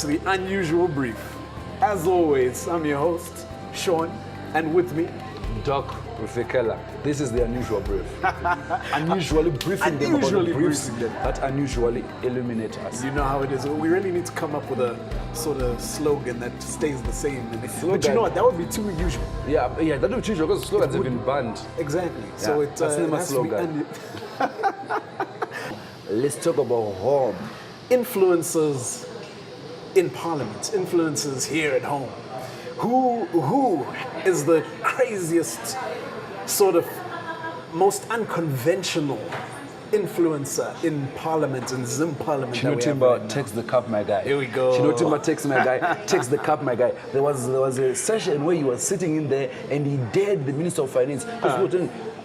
to the Unusual Brief. As always, I'm your host, Sean, and with me, Doc Rufekela. This is the Unusual Brief. Unusually briefing them about the briefs that unusually illuminate us. You know how it is. We really need to come up with a sort of slogan that stays the same. But you know what? That would be too usual. Yeah, that would be too usual because slogans have been banned. Exactly. Yeah, So it that's not my has slogan. to be Let's talk about home. influencers in Parliament, influencers here at home. Who is the craziest, sort of most unconventional influencer in Parliament, in Zim Parliament? Chino Timber takes the cup, my guy. Here we go. Chino Timber takes my guy, takes the cup, my guy. There was a session where he was sitting in there and he dared the Minister of Finance.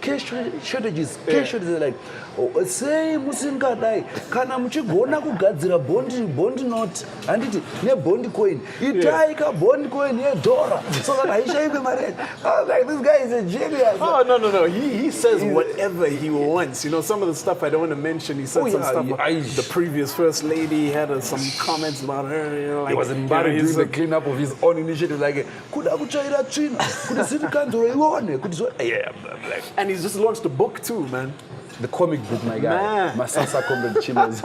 Cash shortages are like, oh, say musingadai kana muchigona kugadzira bond note anditi ne bond coin itaika bond coin ye dollar so that haishaibe mare. I was like, this guy is a genius. Oh no, he says whatever he wants. You know, some of the stuff I don't want to mention. He said some stuff about the previous First Lady, had some comments about her. You know, like, he was embarrassed doing the cleanup of his own initiative, like kuda kuchaira china kuda city council ione kuda. And he's just launched a book too, man. The comic book, my guy. Masasa Comrade Chinos.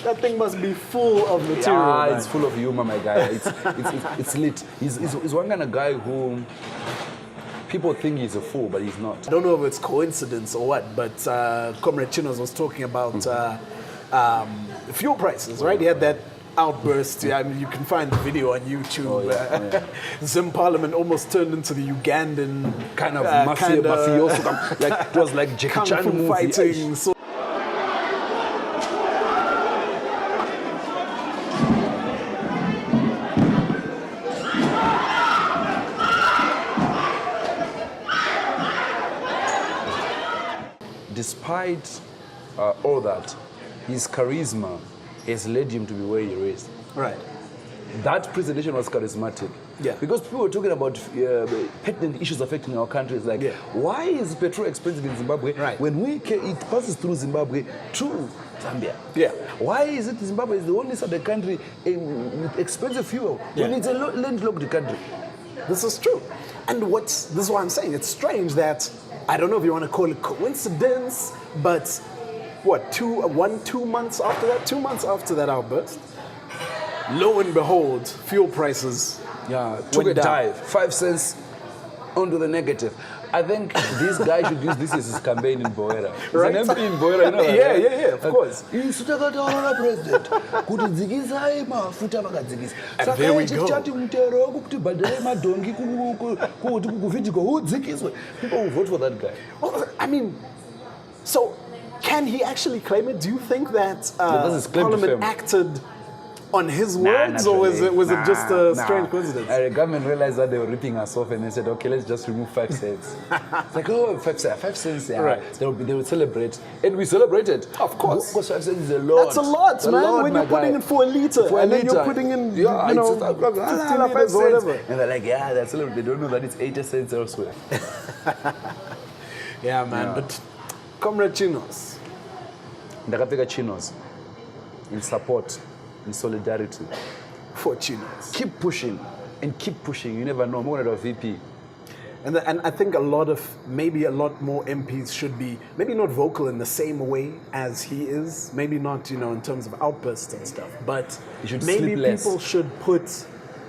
That thing must be full of material. Yeah, man. it's full of humor, my guy. It's lit. He's one kind of guy who people think he's a fool, but he's not. I don't know if it's coincidence or what, but Comrade Chinos was talking about fuel prices, right? He had that outburst. I mean, you can find the video on YouTube. Zim Parliament almost turned into the Ugandan kind of mafioso. Like it was like Jackie Chan movie. Fighting. So despite all that, his charisma has led him to be where he is. right. That presentation was charismatic. Yeah. Because people were talking about pertinent issues affecting our countries, like why is petrol expensive in Zimbabwe when it passes through Zimbabwe to Zambia? Yeah. Why is it Zimbabwe is the only southern country with expensive fuel when it's a landlocked country? This is true. And this is what I'm saying. It's strange that, I don't know if you want to call it coincidence, but what, 2 months after that? 2 months after that outburst, lo and behold, fuel prices took a down. dive, 5 cents onto the negative. I think this guy should use this as his campaign in Boera. He's Right? an MP in Boera, you know that, Yeah, of course. President. Kuti dzikisai mafuta vakadzikisa. And there we go. Chati mutero kuti bhadhare madhongi kuti kuvhidhiko udzikiswe. People will vote for that guy. Well, I mean, so can he actually claim it? Do you think that that's his claim to Parliament fame. acted on his words, or was it just a strange coincidence? The government realized that they were ripping us off, and they said, "Okay, let's just remove 5 cents." It's like, oh, 5 cents, yeah. Right. They would celebrate, and we celebrated. Of course. Because 5 cents is a lot. That's a lot, man. When you're putting in for a liter, then you're putting in, 50 liters or whatever. And they're like, yeah, that's a little. They don't know that it's 80 cents elsewhere. Yeah, man. But Comrade Chinos, Ndakapfeka chinos in support, in solidarity. for Chinos. Keep pushing and keep pushing. You never know. I'm going to VP. And I think maybe a lot more MPs should be, maybe not vocal in the same way as he is, maybe not, in terms of outbursts and stuff, but maybe people should put,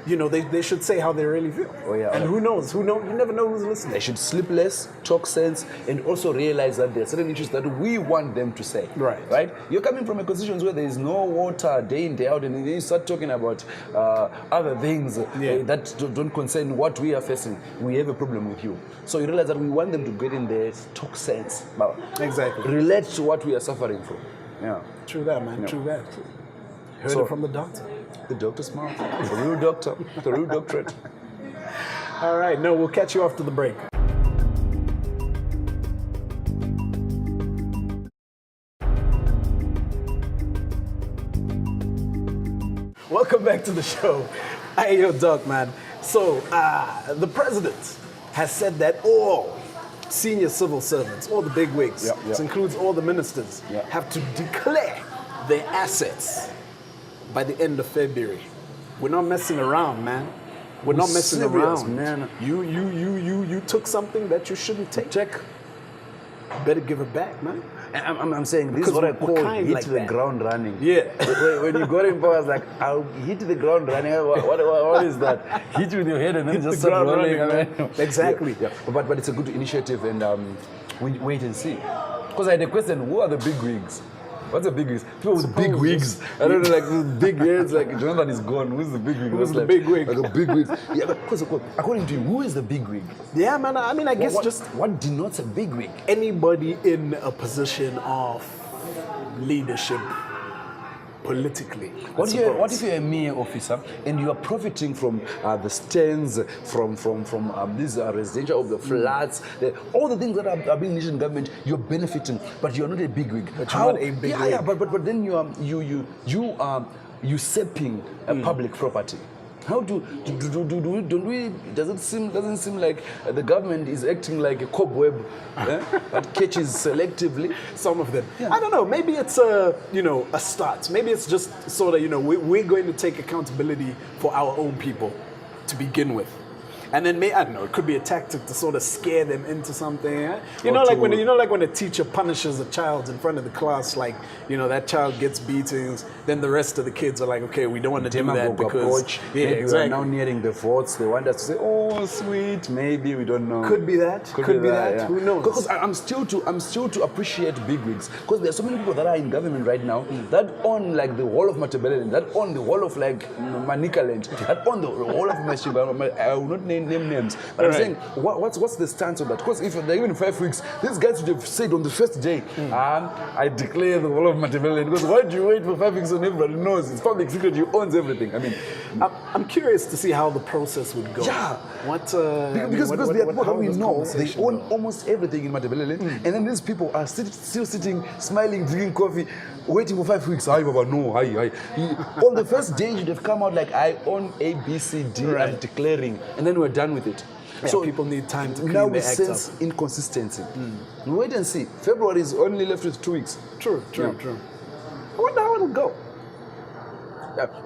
they should say how they really feel. Oh, yeah. And who knows? You never know who's listening. They should sleep less, talk sense, and also realize that there are certain issues that we want them to say. Right. You're coming from a constituency where there is no water day in, day out, and then you start talking about other things that don't concern what we are facing. We have a problem with you. So you realize that we want them to get in there, talk sense, Exactly. relate to what we are suffering from. Yeah. True that, man. Yeah. True that. Heard it from the doctor. The doctor's mouth. The real doctor. The real doctorate. All right. No, we'll catch you after the break. Welcome back to the show. Hey, yo, Doc, man. So, the president has said that all senior civil servants, all the bigwigs, this includes all the ministers, have to declare their assets by the end of February. We're not messing around, man. We're not messing serious, around. man. You took something that you shouldn't take. Better give it back, man. I'm saying this Because is what I we're call kind hit like the that. ground running. Yeah. When you got in power, I was like, I'll hit the ground running. What is that? Hit with your head and then Hit just the start ground rolling. running, man. Exactly. Yeah. But it's a good initiative, and we wait and see. Because I had a question: who are the big wigs? What's the big wigs? People with big wigs. I don't know, like with big heads. Like Jonathan is gone. Who's the big wig? Who's the big wig? Like a big wig. Yeah, because according to you, who is the big wig? Yeah, man. I mean, I guess just what denotes a big wig? anybody in a position of leadership politically. What if you're a mayor officer and you are profiting from the stands, from these residential of the flats, all the things that are being initiated in government, you're benefiting, but you're not a big wig. But you're not a big wig. Yeah, but then you are usurping a public property. How doesn't seem like the government is acting like a cobweb that catches selectively? Some of them. Yeah. I don't know. Maybe it's a start. Maybe it's just sort of we're going to take accountability for our own people to begin with. And then I don't know. It could be a tactic to sort of scare them into something. Eh? Like when a teacher punishes a child in front of the class, like that child gets beatings. Then the rest of the kids are like, okay, we don't want to do that because we are now nearing the votes. They want us to say, oh, sweet, maybe we don't know. Could be that. Could be that. Yeah. Who knows? Because I'm still to appreciate bigwigs. Because there are so many people that are in government right now that own like the whole of Matabeleland, that own the whole of like Manikaland, that own the whole of Mashiba. I will not name names, but I'm saying, what's the stance on that? Because if they're given 5 weeks, these guys would have said on the first day, I declare the whole of Matabeleland. Because why do you wait for 5 weeks when everybody knows? It's public secret, you own everything. I mean, I'm curious to see how the process would go. Yeah. Because there are people that we know, they own almost everything in Matabeleland, and then these people are still sitting, smiling, drinking coffee, waiting for 5 weeks. Hi, Baba, no, hi. On the first day, you'd have come out like, I own MDC-T, right. I'm declaring, and then we're done with it. Yeah, so people need time to clean now their we act sense up. inconsistency. We wait and see. February is only left with 2 weeks. True. I wonder how it'll go.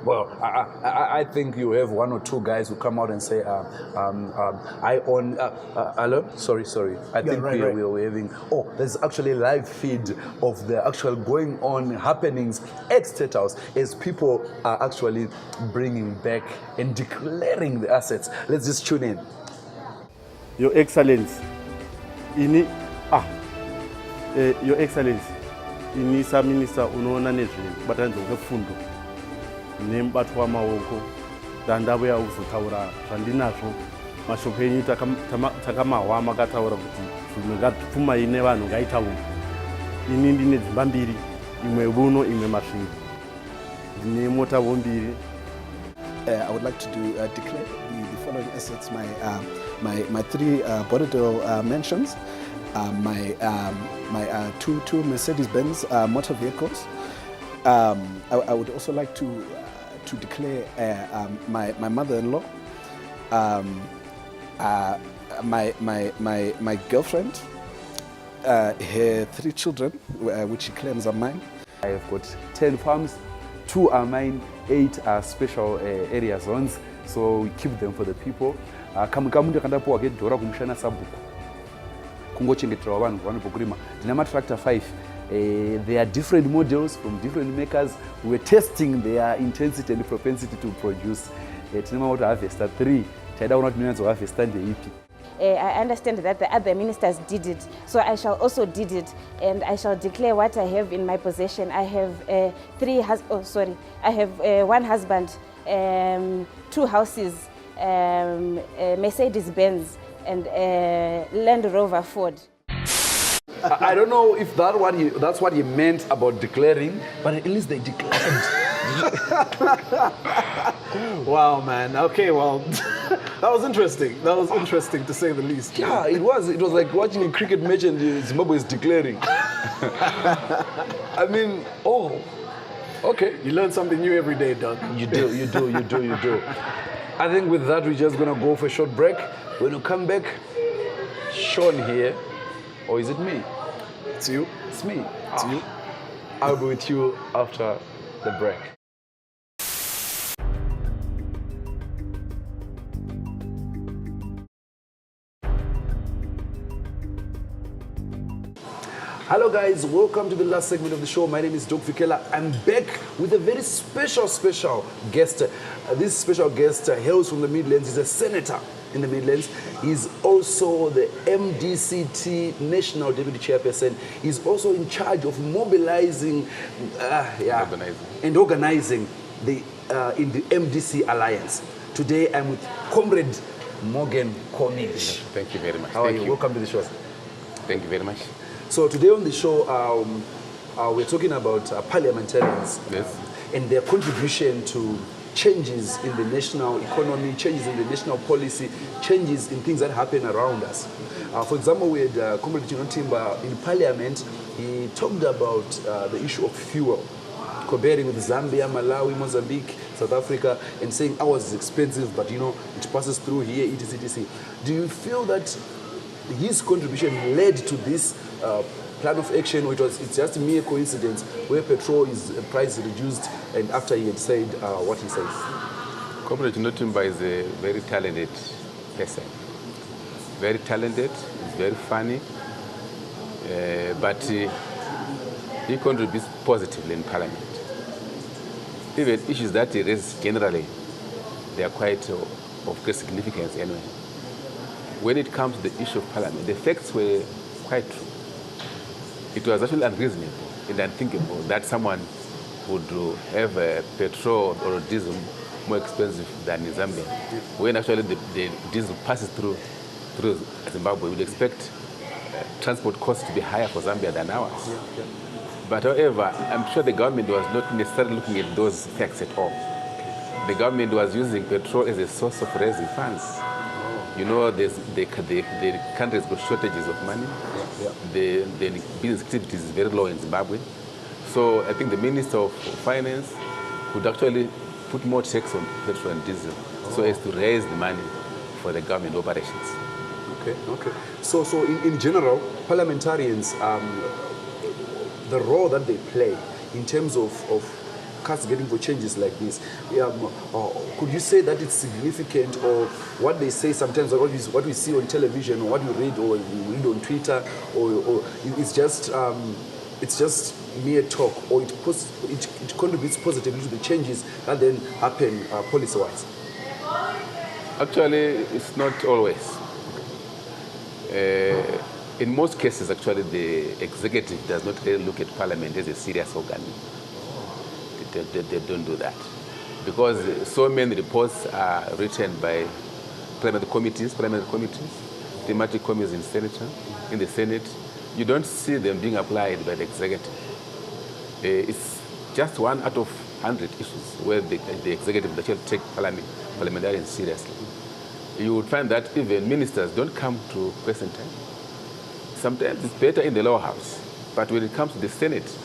Well, I think you have 1 or 2 guys who come out and say, I own, hello? Sorry. I think we're having, there's actually a live feed of the actual going on happenings at State House as people are actually bringing back and declaring the assets. Let's just tune in. Your Excellency, Your Excellency, inisa minister unoona nezvebatanidza kwefundo nemubato wamaoko ndandavo yakuzotaura zvandinazvo mashoko enyu takamahwa makataura kuti zvimwe ngapfumai nevanhu ngaitaura. Ini ndine dzimba 2, imwe vuno imwe masvingo, ndine motavo 2. I would like to declare the following assets: my 3 Borodale mansions, my 2 Mercedes-Benz motor vehicles. I would also like to declare my mother-in-law, my girlfriend, her 3 children, which she claims are mine. I have got 10 farms, 2 are mine, 8 are special area zones, so we keep them for the people. Kamwe kamuntu kandapuwa kedhora kumushana sabhuku kungochengeterwa vanhu vanopokurima. Ndina matractor 5. There are different models from different makers. We're testing their intensity and propensity to produce. Tine mamoto harvester 3. Taida kuona kuti nonyanzo harvester ndeipi. I understand that the other ministers did it, so I shall also did it, and I shall declare what I have in my possession. I have 1 husband, 2 houses, Mercedes-Benz, and Land Rover Ford. I don't know if that's what he meant about declaring, but at least they declared. Wow, man. Okay, well, that was interesting. That was interesting to say the least. Yeah, it was. It was like watching a cricket match and Zimbabwe is declaring. I mean, okay. You learn something new every day, Doug. You do. I think with that, we're just going to go for a short break. When we come back, Sean here. Or is it me? It's you. It's me. It's you. I'll be with you after the break. Hello guys, welcome to the last segment of the show. My name is Doc Vikela. I'm back with a very special guest. This special guest hails from the Midlands. He's a senator in the Midlands. He's also the MDC-T National Deputy Chairperson. He's also in charge of mobilizing and organizing the in the MDC Alliance. Today I'm with Comrade Morgan Komichi. Thank you very much. How are you? Welcome to the show. Thank you very much. So today on the show, we're talking about parliamentarians and their contribution to changes in the national economy, changes in the national policy, changes in things that happen around us. For example, we had Comrade Timba in Parliament. He talked about the issue of fuel, comparing with Zambia, Malawi, Mozambique, South Africa, and saying ours is expensive, but you know, it passes through here, etc. Do you feel that his contribution led to this plan of action, or it's just a mere coincidence where petrol price reduced and after he had said what he says? Comrade Timba is a very talented person. Very talented, he's very funny, but he contributes positively in Parliament. Even issues that he raises generally, they are quite of great significance anyway. When it comes to the issue of Parliament, the facts were quite true. It was actually unreasonable and unthinkable that someone would have a petrol or a diesel more expensive than in Zambia. When actually the diesel passes through Zimbabwe, we'd expect transport costs to be higher for Zambia than ours. But however, I'm sure the government was not necessarily looking at those facts at all. The government was using petrol as a source of raising funds. You know, the country's got shortages of money. The business activity is very low in Zimbabwe. So I think the Minister of Finance could actually put more checks on petrol and diesel so as to raise the money for the government operations. Okay. So in general, parliamentarians, the role that they play in terms of cascading for changes like this, could you say that it's significant, or what they say sometimes, or what we see on television, or what we read, or we read on Twitter, or it's just mere talk, or it contributes positively to the changes that then happen policy-wise? Actually, it's not always. In most cases, actually, the executive does not really look at Parliament as a serious organ. They don't do that. Because so many reports are written by parliamentary committees, thematic committees in the Senate. You don't see them being applied by the executive. It's just one out of 100 issues where the executive actually take parliamentarians seriously. You would find that even ministers don't come to question time. Sometimes it's better in the lower house, but when it comes to the Senate,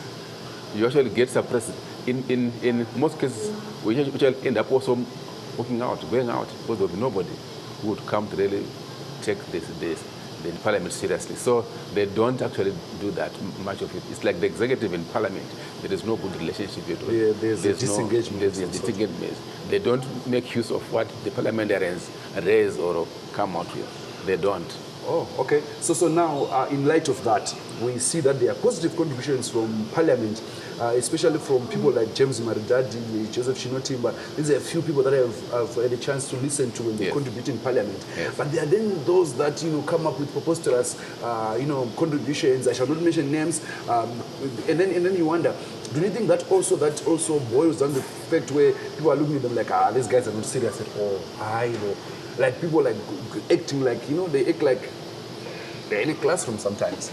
you actually get suppressed. In most cases, we actually end up also going out, because there will be nobody who would come to really take the Parliament seriously. So they don't actually do that much of it. It's like the executive in Parliament, there is no good relationship at all. There's disengagement. There's disengagement. They don't make use of what the parliamentarians raise or come out with. They don't. Oh, okay. So now, in light of that, we see that there are positive contributions from Parliament, especially from people like James Maridadi, Joseph Chinotimba. These are a few people that I've had a chance to listen to when they contribute in Parliament. But there are then those that come up with preposterous contributions. I shall not mention names. And then you wonder, do you think that also boils down the fact where people are looking at them like, these guys are not serious at all? Like people like acting like, they act like they're in a classroom sometimes.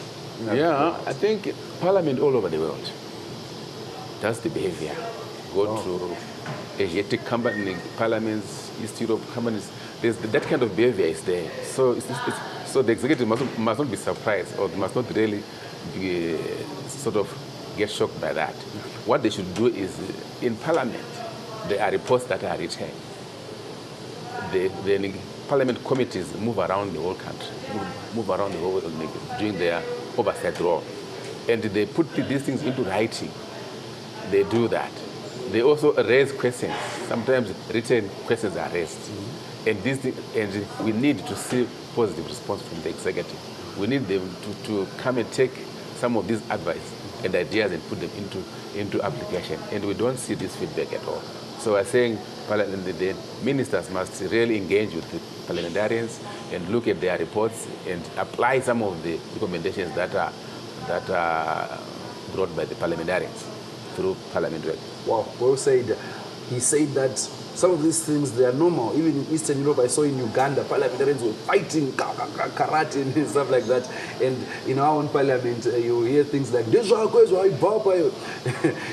I think Parliament all over the world, that's the behavior. Go to Asiatic parliaments, East Europe companies, that kind of behavior is there. So so the executive must not be surprised, or must not really be, sort of get shocked by that. What they should do is, in Parliament, there are reports that are written. The Parliament committees move around the whole country, move around the whole doing their oversight role. And they put these things into writing. They do that. They also raise questions. Sometimes written questions are raised. And we need to see positive response from the executive. We need them to come and take some of these advice and ideas and put them into application. And we don't see this feedback at all. So we're saying the ministers must really engage with the parliamentarians and look at their reports and apply some of the recommendations that are brought by the parliamentarians through Parliamentary. Wow, well said. He said that some of these things, they are normal. Even in Eastern Europe, I saw in Uganda, parliamentarians were fighting karate and stuff like that. And in our own parliament, you hear things like,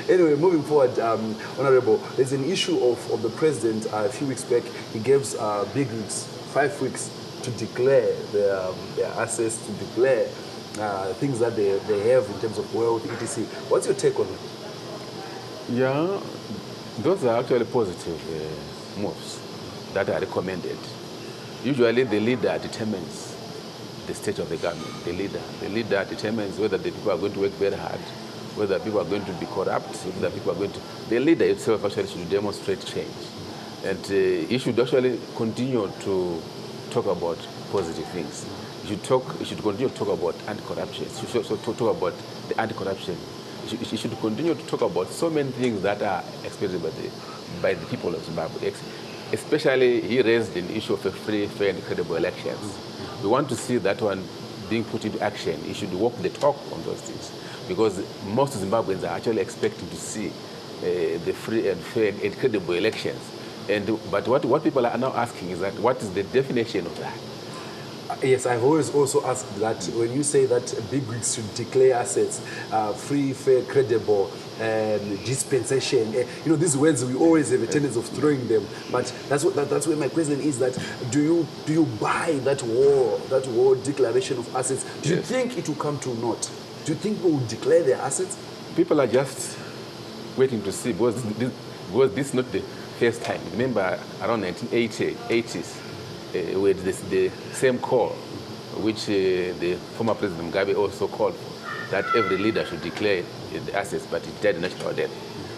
anyway, moving forward, Honorable, there's an issue of the president a few weeks back. He gave big weeks, 5 weeks, to declare their assets, to declare things that they have in terms of wealth, etc. What's your take on it? Yeah, those are actually positive moves that are recommended. Usually the leader determines the state of the government. The leader determines whether the people are going to work very hard, whether people are going to be corrupt, whether people are going to... The leader itself actually should demonstrate change. And he should actually continue to talk about positive things. He should continue to talk about anti-corruption. He should also talk about the anti-corruption. He should continue to talk about so many things that are expected by the people of Zimbabwe. Especially, he raised an issue of a free, fair, and credible elections. We want to see that one being put into action. He should walk the talk on those things, because most Zimbabweans are actually expecting to see the free and fair and credible elections. But what people are now asking is that what is the definition of that? Yes, I've always also asked that when you say that big wigs should declare assets, free, fair, credible, dispensation, these words we always have a tendency of throwing them. But that's where my question is: that do you buy that war declaration of assets? Do you think it will come to naught? Do you think people will declare their assets? People are just waiting to see, because this is not the first time. Remember, around 1980s. With the same call, which the former President Mugabe also called for, that every leader should declare the assets, but it died natural death.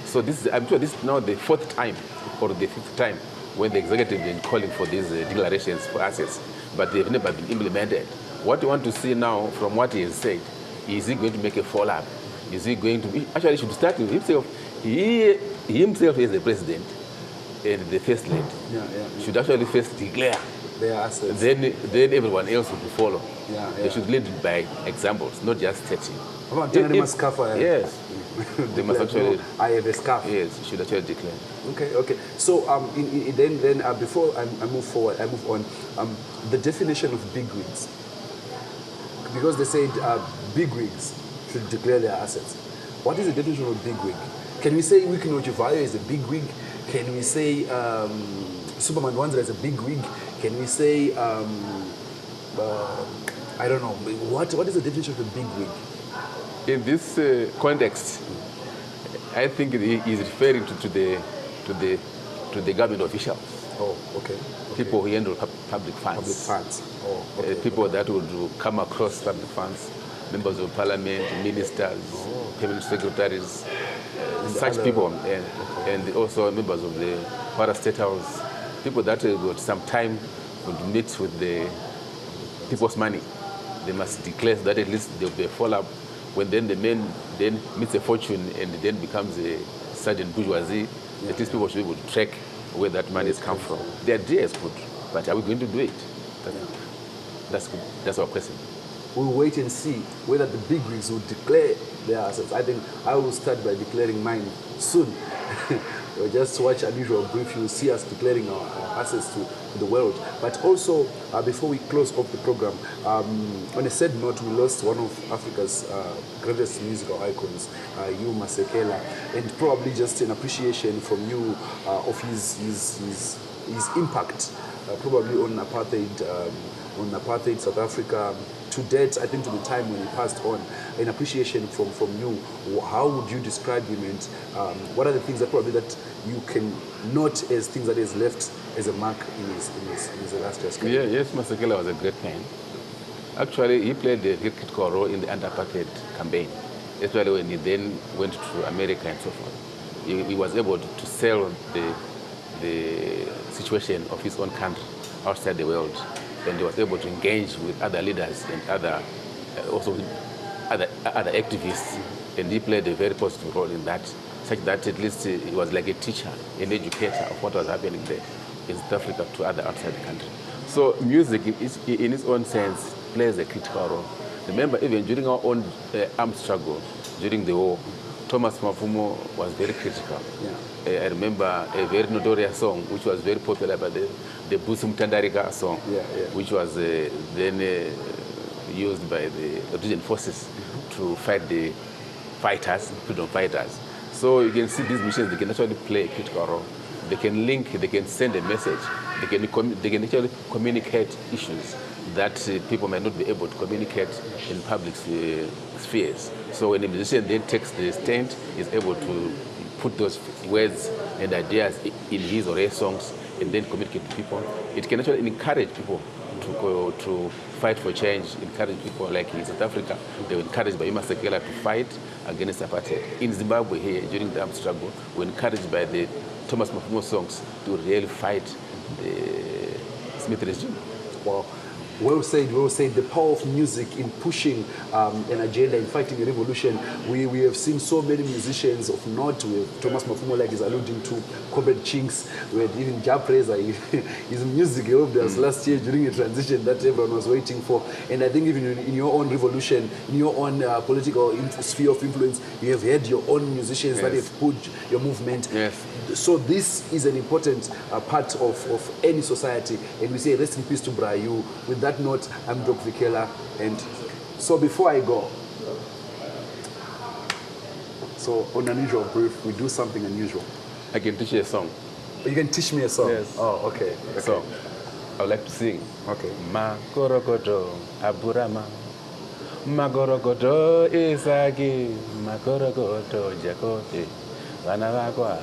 So I'm sure this is now the 4th time or the 5th time when the executive has been calling for these declarations for assets, but they've never been implemented. What we want to see now from what he has said, is he going to make a follow-up? Is he going to... Actually, he should start with himself. He himself is the president and the first lady. Should actually first declare their assets. Then everyone else will follow. They should lead by examples, not just setting. Yes. They must actually... I have a scarf. Yes, should actually declare. Okay. So then before I move on, the definition of big wigs. Because they said big wigs should declare their assets. What is the definition of big wig? Can we say Wiki Nochivayo is a big wig? Can we say Superman Wanza is a big wig? Can we say, I don't know, what is the definition of a big wig? In this context, I think he is referring to the government officials. Oh, okay. People who handle public funds. Public funds. Oh, okay. People that would come across public funds, members of parliament, ministers, cabinet secretaries, such people, and also members of the Para State House, people that got some time would meet with the people's money. They must declare that at least there will be a follow-up. When then the man then meets a fortune and then becomes a sudden bourgeoisie, at least people should be able to track where that money has come from. The idea is good, but are we going to do it? That's good. That's our question. We'll wait and see whether the big wigs will declare their assets. I think I will start by declaring mine soon. We'll just watch Unusual Brief. You'll see us declaring our assets to the world. But also, before we close off the program, on a sad note, we lost one of Africa's greatest musical icons, you Masekela, and probably just an appreciation from you of his impact, probably on apartheid South Africa. To date, I think to the time when he passed on, an appreciation from you. How would you describe him, and what are the things that probably that you can note as things that is left as a mark in his last year's career? Yes, Masekela was a great man. Actually, he played a critical role in the anti-apartheid campaign, especially when he then went to America and so forth. He was able to sell the situation of his own country outside the world. And he was able to engage with other leaders and other, also other activists, and he played a very positive role in that, such that at least he was like a teacher, an educator of what was happening there in South Africa to other outside the country. So music, in its own sense, plays a critical role. Remember, even during our own armed struggle, during the war, Thomas Mafumo was very critical. I remember a very notorious song, which was very popular, but the Busum Tandarika song, which was then used by the Rhodesian forces to fight the fighters, freedom fighters. So you can see these missions, they can actually play a critical role. They can link, they can send a message, they can actually communicate issues that people might not be able to communicate in public spheres. So when a musician then takes the stand, is able to put those words and ideas in his or her songs and then communicate to people, it can actually encourage people to fight for change, encourage people like in South Africa, they were encouraged by Ima Sekela to fight against apartheid. In Zimbabwe here, during the armed struggle, we were encouraged by the Thomas Mafumo songs to really fight the Smith regime. Wow. Well said. The power of music in pushing an agenda, in fighting a revolution. We have seen so many musicians of note. We have Thomas Mafumo, like he's alluding to, Comrade Chinks. We had even Chairperson. His music helped us last year during a transition that everyone was waiting for. And I think even in your own revolution, in your own political sphere of influence, you have had your own musicians that have pushed your movement. Yes. So this is an important part of any society. And we say rest in peace to Brayu. With that note, I'm Doc Vikela, and so before I go, so on Unusual Brief, we do something unusual. I can teach you a song. You can teach me a song? Yes. Oh, okay. So, I would like to sing. Okay. Magorogodo Aburama, Magorogodo Isagi, Magorogodo Jacobi, Vanavagua,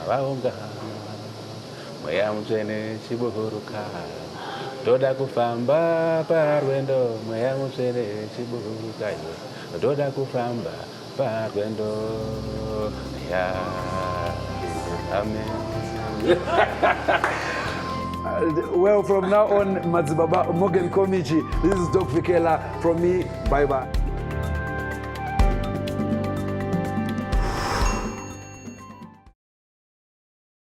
Vaunga, Mayamjene Chibuhuruka. Doda kufamba parwendo mweya mutsvere chiburukayo doda kufamba parwendo ya amen. Well, from now on, Madzibaba Morgan Komichi, this is Doc Vikela from me. Bye bye.